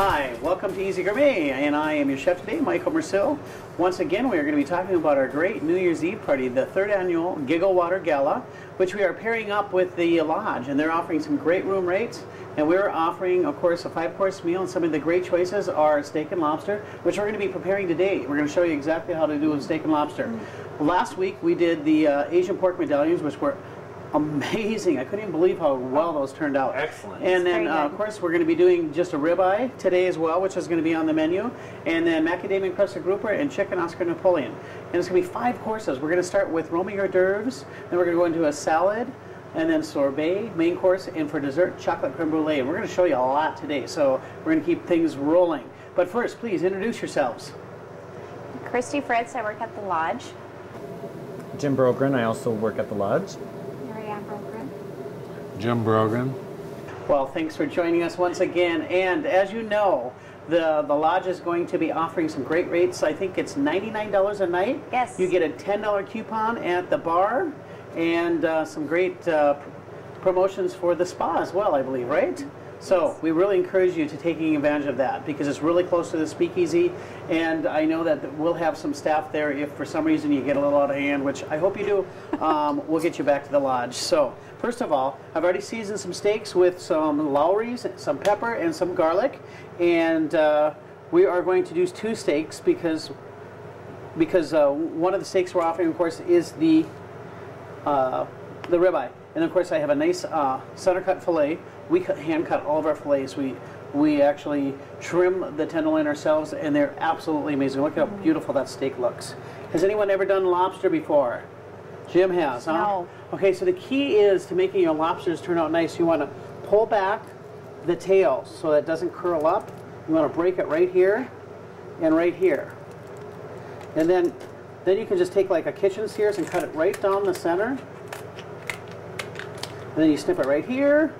Hi, welcome to Easy Gourmet, and I am your chef today, Michael Mersil. Once again, we are going to be talking about our great New Year's Eve party, the third annual Giggle Water Gala, which we are pairing up with the Lodge, and they're offering some great room rates. And we're offering, of course, a 5-course meal, and some of the great choices are steak and lobster, which we're going to be preparing today. We're going to show you exactly how to do a steak and lobster. Last week, we did the Asian pork medallions, which were amazing. I couldn't even believe how well those turned out. Excellent. And then, of course, we're going to be doing just a ribeye today as well, which is going to be on the menu. And then macadamia crusted grouper and chicken Oscar Napoleon. And it's going to be 5 courses. We're going to start with roaming hors d'oeuvres. Then we're going to go into a salad, and then sorbet, main course, and for dessert, chocolate creme brulee. And we're going to show you a lot today, so we're going to keep things rolling. But first, please introduce yourselves. Christy Fritz, I work at the Lodge. Jim Brogren, I also work at the Lodge. Jim Brogan. Well, thanks for joining us once again. And as you know, the Lodge is going to be offering some great rates. I think it's $99 a night. Yes. You get a $10 coupon at the bar and some great promotions for the spa as well, I believe, right? So we really encourage you to taking advantage of that because it's really close to the speakeasy, and I know that we'll have some staff there if for some reason you get a little out of hand, which I hope you do. We'll get you back to the Lodge. So first of all, I've already seasoned some steaks with some Lowry's, some pepper, and some garlic, and we are going to do 2 steaks because one of the steaks we're offering, of course, is the ribeye. And of course I have a nice center cut filet. We hand cut all of our fillets. We actually trim the tenderloin ourselves, and they're absolutely amazing. Look how beautiful that steak looks. Has anyone ever done lobster before? Jim has, huh? No. Okay, so the key is to making your lobsters turn out nice. You want to pull back the tail so that it doesn't curl up. You want to break it right here and right here. And then you can just take like a kitchen shears and cut it right down the center. And then you snip it right here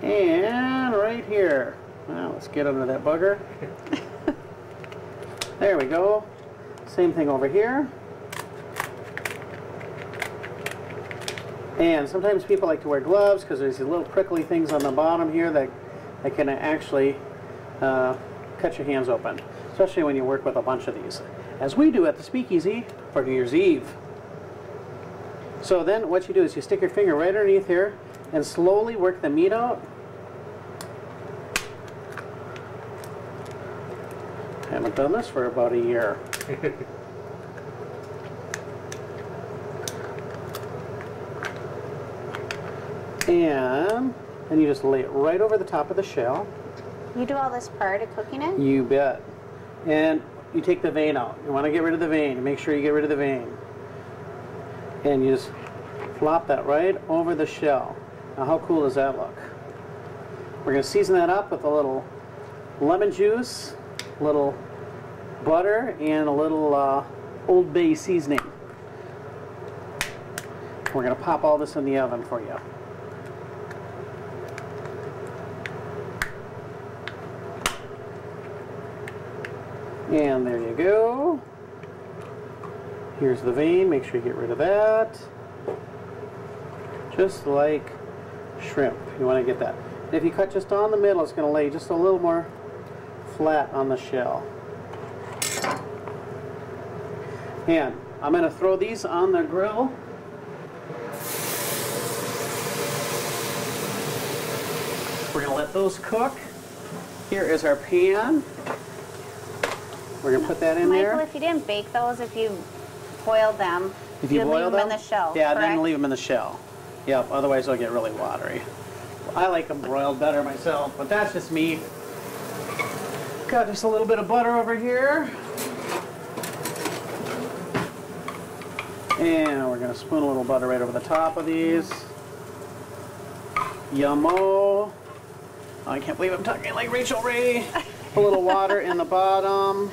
and right here. Well, let's get under that bugger. There we go. Same thing over here. And sometimes people like to wear gloves because there's these little prickly things on the bottom here that can actually cut your hands open, especially when you work with a bunch of these, as we do at the Speakeasy for New Year's Eve. So then what you do is you stick your finger right underneath here and slowly work the meat out. I haven't done this for about a year. And then you just lay it right over the top of the shell. You do all this prior to cooking it? You bet. And you take the vein out. You want to get rid of the vein. Make sure you get rid of the vein. And you just flop that right over the shell. Now how cool does that look? We're going to season that up with a little lemon juice, a little butter, and a little Old Bay seasoning. We're going to pop all this in the oven for you. And there you go. Here's the vein. Make sure you get rid of that. Just like shrimp. You want to get that. And if you cut just down the middle, it's going to lay just a little more flat on the shell. And I'm going to throw these on the grill. We're going to let those cook. Here is our pan. We're going to put that in there. Michael, if you didn't bake those, if you boiled them, if you leave them in the shell. Yeah, correct? then leave them in the shell. Yep, otherwise they'll get really watery. I like them broiled better myself, but that's just me. Got just a little bit of butter over here. And we're going to spoon a little butter right over the top of these. Yummo. Oh, I can't believe I'm talking like Rachel Ray. A little water in the bottom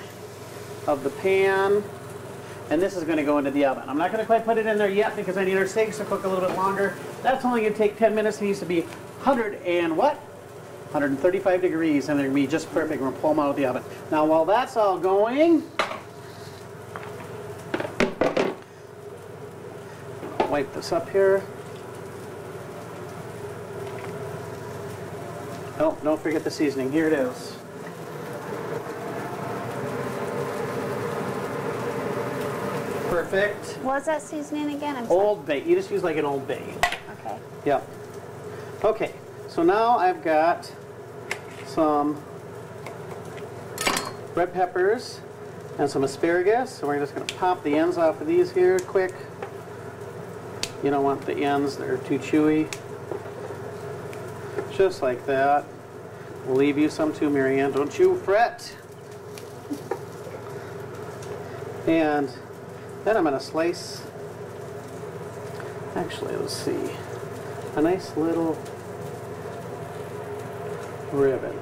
of the pan. And this is going to go into the oven. I'm not going to quite put it in there yet because I need our steaks to cook a little bit longer. That's only going to take 10 minutes. It needs to be 135 degrees, and they're going to be just perfect. We're going to pull them out of the oven. Now, while that's all going, wipe this up here. Oh, don't forget the seasoning. Here it is. perfect. What was that seasoning again? I'm sorry. Old Bay. You just use like an Old Bay. Okay. Yep. Okay, so now I've got some red peppers and some asparagus. So we're just going to pop the ends off of these here quick. You don't want the ends, they're too chewy. Just like that. We'll leave you some too, Marianne. Don't you fret. And then I'm going to slice, actually, let's see, a nice little ribbon.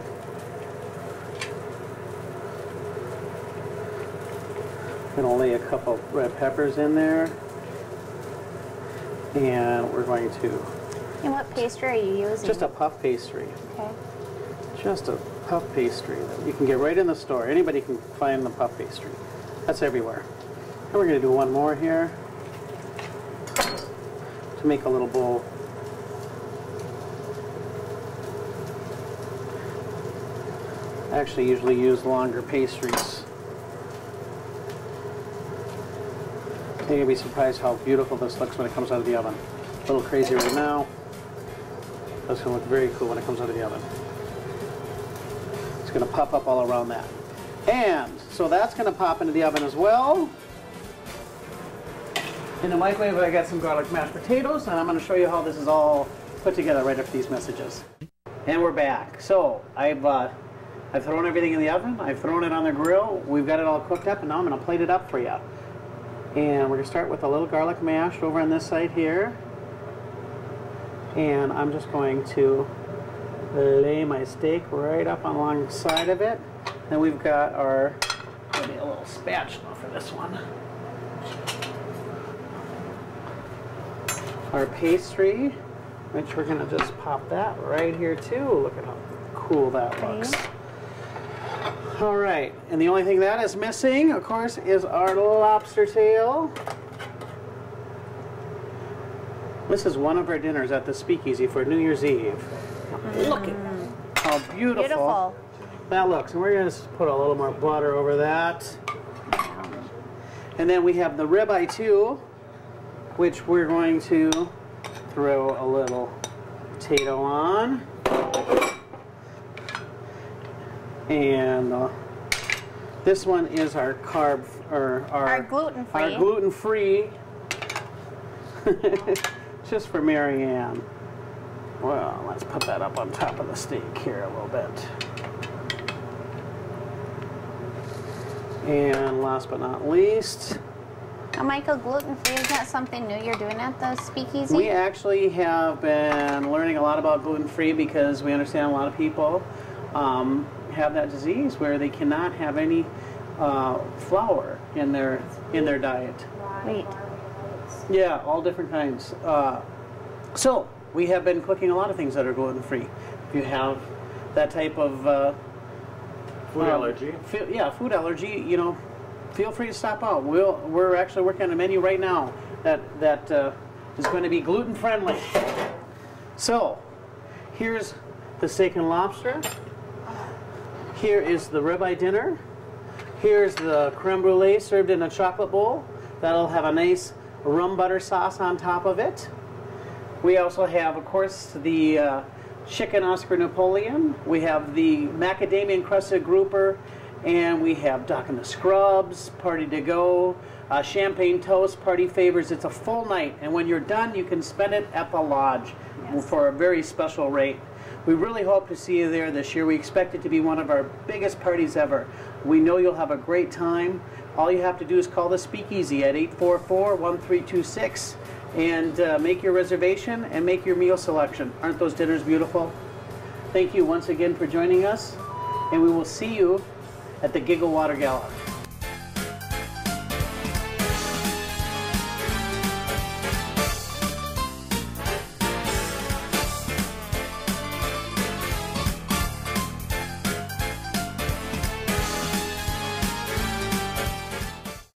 I'm going to lay a couple red peppers in there. And we're going to... And what pastry are you using? Just a puff pastry. Okay. Just a puff pastry that you can get right in the store. Anybody can find the puff pastry. That's everywhere. And we're going to do one more here to make a little bowl. I actually usually use longer pastries. You're going to be surprised how beautiful this looks when it comes out of the oven. A little crazy right now. That's going to look very cool when it comes out of the oven. It's going to pop up all around that. And so that's going to pop into the oven as well. In the microwave, I got some garlic mashed potatoes, and I'm going to show you how this is all put together right after these messages. And we're back. So I've thrown everything in the oven. I've thrown it on the grill. We've got it all cooked up, and now I'm going to plate it up for you. And we're going to start with a little garlic mash over on this side here. And I'm just going to lay my steak right up alongside of it. And we've got our, maybe a little spatula for this one. Our pastry, which we're going to just pop that right here too. Look at how cool that looks. All right, and the only thing that is missing, of course, is our lobster tail. This is one of our dinners at the Speakeasy for New Year's Eve. Look at how beautiful that looks. And we're going to put a little more butter over that. And then we have the ribeye too, which we're going to throw a little potato on. And this one is our our gluten-free. Our gluten-free. Just for Marianne. Well, let's put that up on top of the steak here a little bit. And last but not least, Now, Michael, gluten-free, is that something new you're doing at the Speakeasy? we actually have been learning a lot about gluten-free because we understand a lot of people have that disease where they cannot have any flour in their diet. Wait. Yeah, all different kinds. So we have been cooking a lot of things that are gluten-free. If you have that type of Food allergy. Food allergy, you know, feel free to stop out. We're actually working on a menu right now that is going to be gluten-friendly. So here's the steak and lobster. Here is the ribeye dinner. Here's the creme brulee served in a chocolate bowl. That'll have a nice rum butter sauce on top of it. We also have, of course, the chicken Oscar Napoleon. We have the macadamia encrusted grouper, and we have duck in the scrubs, party to go, champagne toast, party favors. It's a full night, and when you're done, you can spend it at the lodge for a very special rate. We really hope to see you there this year. We expect it to be one of our biggest parties ever. We know you'll have a great time. All you have to do is call the Speakeasy at 844-1326 and make your reservation and make your meal selection. Aren't those dinners beautiful? Thank you once again for joining us, and we will see you at the Giggle Water Gala.